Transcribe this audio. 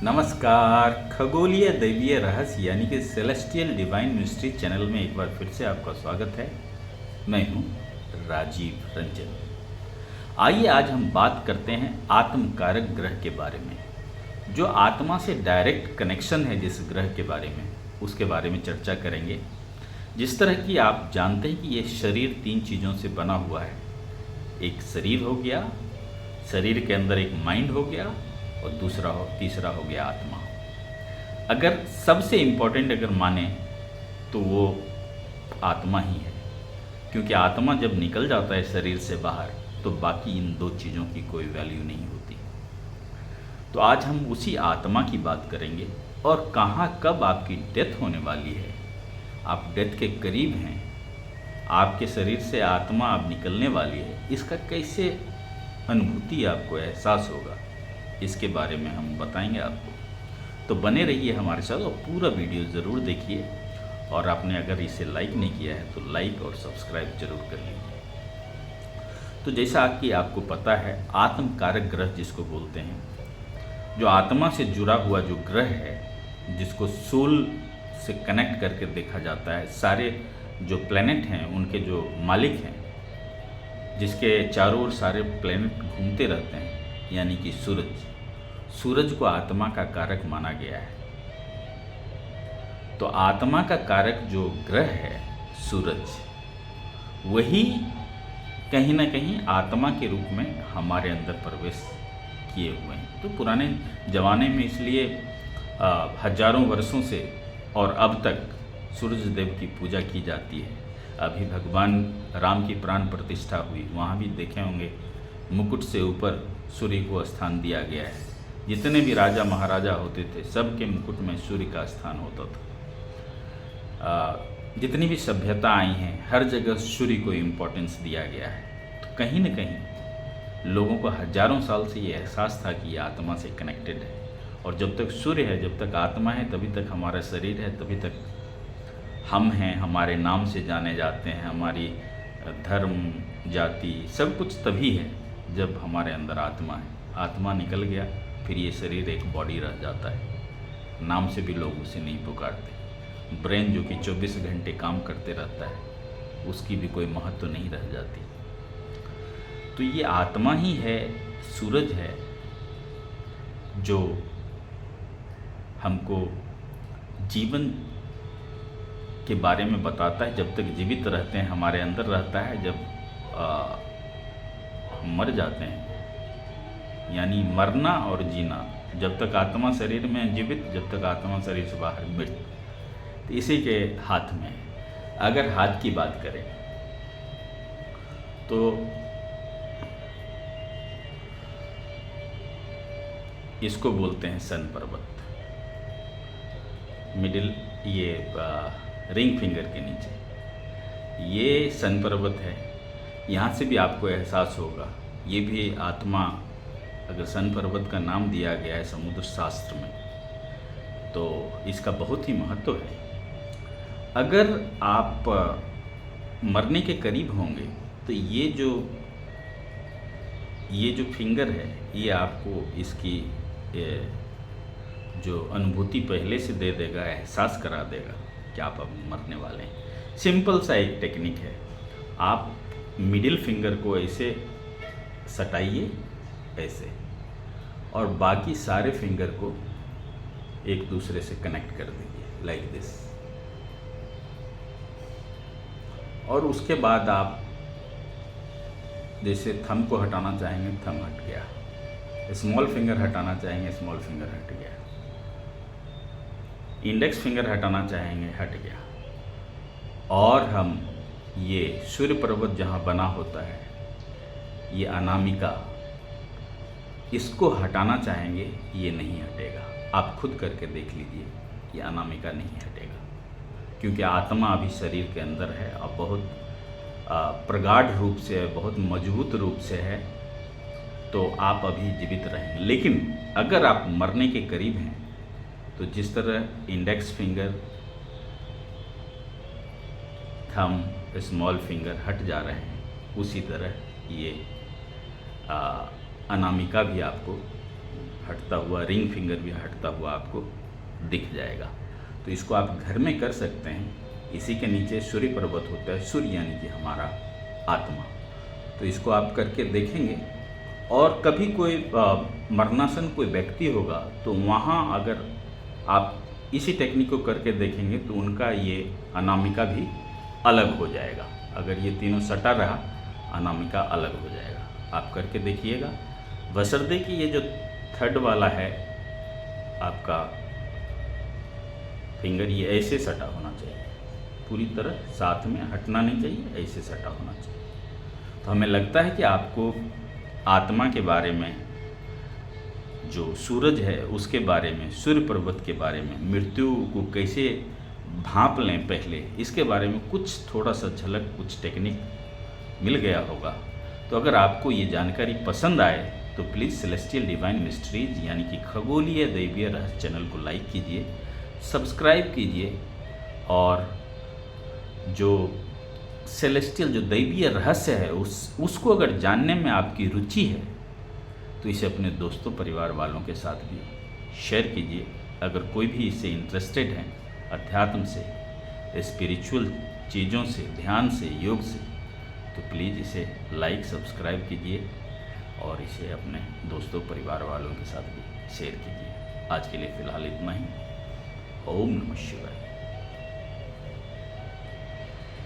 नमस्कार। खगोलीय दैवीय रहस्य यानी कि सेलेस्टियल डिवाइन मिस्ट्री चैनल में एक बार फिर से आपका स्वागत है। मैं हूं राजीव रंजन। आइए आज हम बात करते हैं आत्म कारक ग्रह के बारे में। जो आत्मा से डायरेक्ट कनेक्शन है जिस ग्रह के बारे में, उसके बारे में चर्चा करेंगे। जिस तरह की आप जानते हैं कि ये शरीर 3 चीज़ों से बना हुआ है। एक शरीर हो गया, शरीर के अंदर एक माइंड हो गया और तीसरा हो गया आत्मा। अगर सबसे इम्पोर्टेंट अगर माने तो वो आत्मा ही है, क्योंकि आत्मा जब निकल जाता है शरीर से बाहर तो बाकी इन 2 चीज़ों की कोई वैल्यू नहीं होती। तो आज हम उसी आत्मा की बात करेंगे और कहाँ कब आपकी डेथ होने वाली है। आप डेथ के करीब हैं, आपके शरीर से आत्मा अब निकलने वाली है, इसका कैसे अनुभूति आपको एहसास होगा, इसके बारे में हम बताएंगे आपको। तो बने रहिए हमारे साथ और पूरा वीडियो ज़रूर देखिए। और आपने अगर इसे लाइक नहीं किया है तो लाइक और सब्सक्राइब जरूर कर लीजिए। तो जैसा कि आपको पता है, आत्म कारक ग्रह जिसको बोलते हैं, जो आत्मा से जुड़ा हुआ जो ग्रह है, जिसको सोल से कनेक्ट करके देखा जाता है। सारे जो प्लैनेट हैं उनके जो मालिक हैं, जिसके चारों ओर सारे प्लैनेट घूमते रहते हैं, यानी कि सूरज को आत्मा का कारक माना गया है। तो आत्मा का कारक जो ग्रह है सूरज, वही कहीं ना कहीं आत्मा के रूप में हमारे अंदर प्रवेश किए हुए हैं। तो पुराने ज़माने में इसलिए हजारों वर्षों से और अब तक सूरज देव की पूजा की जाती है। अभी भगवान राम की प्राण प्रतिष्ठा हुई, वहाँ भी देखे होंगे मुकुट से ऊपर सूर्य को स्थान दिया गया है। जितने भी राजा महाराजा होते थे, सबके मुकुट में सूर्य का स्थान होता था। जितनी भी सभ्यता आई हैं, हर जगह सूर्य को इम्पोर्टेंस दिया गया है। तो कहीं न कहीं लोगों को हजारों साल से ये एहसास था कि ये आत्मा से कनेक्टेड है। और जब तक सूर्य है, जब तक आत्मा है, तभी तक हमारा शरीर है, तभी तक हम हैं, हमारे नाम से जाने जाते हैं। हमारी धर्म, जाति, सब कुछ तभी है जब हमारे अंदर आत्मा है। आत्मा निकल गया, फिर ये शरीर एक बॉडी रह जाता है। नाम से भी लोग उसे नहीं पुकारते। ब्रेन जो कि 24 घंटे काम करते रहता है, उसकी भी कोई महत्व नहीं रह जाती। तो ये आत्मा ही है, सूरज है, जो हमको जीवन के बारे में बताता है। जब तक जीवित रहते हैं हमारे अंदर रहता है, जब हम मर जाते हैं, यानी मरना और जीना। जब तक आत्मा शरीर में जीवित, जब तक आत्मा शरीर से बाहर मृत। तो इसी के हाथ में है। अगर हाथ की बात करें तो इसको बोलते हैं सन पर्वत। मिडिल ये रिंग फिंगर के नीचे ये सन पर्वत है। यहाँ से भी आपको एहसास होगा, ये भी आत्मा, अगर सन पर्वत का नाम दिया गया है समुद्र शास्त्र में, तो इसका बहुत ही महत्व है। अगर आप मरने के करीब होंगे तो ये जो फिंगर है, ये आपको इसकी जो अनुभूति पहले से दे देगा, एहसास करा देगा कि आप अब मरने वाले हैं। सिंपल सा एक टेक्निक है। आप मिडिल फिंगर को ऐसे सटाइए, ऐसे, और बाकी सारे फिंगर को एक दूसरे से कनेक्ट कर दीजिए, लाइक दिस। और उसके बाद आप जैसे थंब को हटाना चाहेंगे, थंब हट गया। स्मॉल फिंगर हटाना चाहेंगे, स्मॉल फिंगर हट गया। इंडेक्स फिंगर हटाना चाहेंगे, हट गया। और हम ये सूर्य पर्वत जहाँ बना होता है, ये अनामिका, इसको हटाना चाहेंगे, ये नहीं हटेगा। आप खुद करके देख लीजिए, ये अनामिका नहीं हटेगा, क्योंकि आत्मा अभी शरीर के अंदर है और बहुत प्रगाढ़ रूप से है, बहुत मजबूत रूप से है। तो आप अभी जीवित रहेंगे। लेकिन अगर आप मरने के करीब हैं, तो जिस तरह index finger, thumb, small finger हट जा रहे हैं, उसी तरह ये अनामिका भी आपको हटता हुआ, रिंग फिंगर भी हटता हुआ आपको दिख जाएगा। तो इसको आप घर में कर सकते हैं। इसी के नीचे सूर्य पर्वत होता है, सूर्य यानी कि हमारा आत्मा। तो इसको आप करके देखेंगे। और कभी कोई मरणासन कोई व्यक्ति होगा तो वहाँ अगर आप इसी टेक्निक को करके देखेंगे तो उनका ये अनामिका भी अलग हो जाएगा। अगर ये तीनों सटा रहा, अनामिका अलग हो जाएगा। आप करके देखिएगा। बशर्ते कि ये जो थर्ड वाला है आपका फिंगर, ये ऐसे सटा होना चाहिए, पूरी तरह साथ में हटना नहीं चाहिए, ऐसे सटा होना चाहिए। तो हमें लगता है कि आपको आत्मा के बारे में, जो सूरज है उसके बारे में, सूर्य पर्वत के बारे में, मृत्यु को कैसे भांप लें पहले, इसके बारे में कुछ थोड़ा सा झलक, कुछ टेक्निक मिल गया होगा। तो अगर आपको ये जानकारी पसंद आए तो प्लीज़ सेलेस्टियल डिवाइन मिस्ट्रीज यानी कि खगोलीय दैवीय रहस्य चैनल को लाइक कीजिए, सब्सक्राइब कीजिए। और जो सेलेस्टियल जो दैवीय रहस्य है उसको अगर जानने में आपकी रुचि है तो इसे अपने दोस्तों परिवार वालों के साथ भी शेयर कीजिए। अगर कोई भी इससे इंटरेस्टेड है, अध्यात्म से, स्पिरिचुअल चीज़ों से, ध्यान से, योग से, तो प्लीज़ इसे लाइक सब्सक्राइब कीजिए और इसे अपने दोस्तों परिवार वालों के साथ भी शेयर कीजिए। आज के लिए फ़िलहाल इतना ही। ओम नमः शिवाय।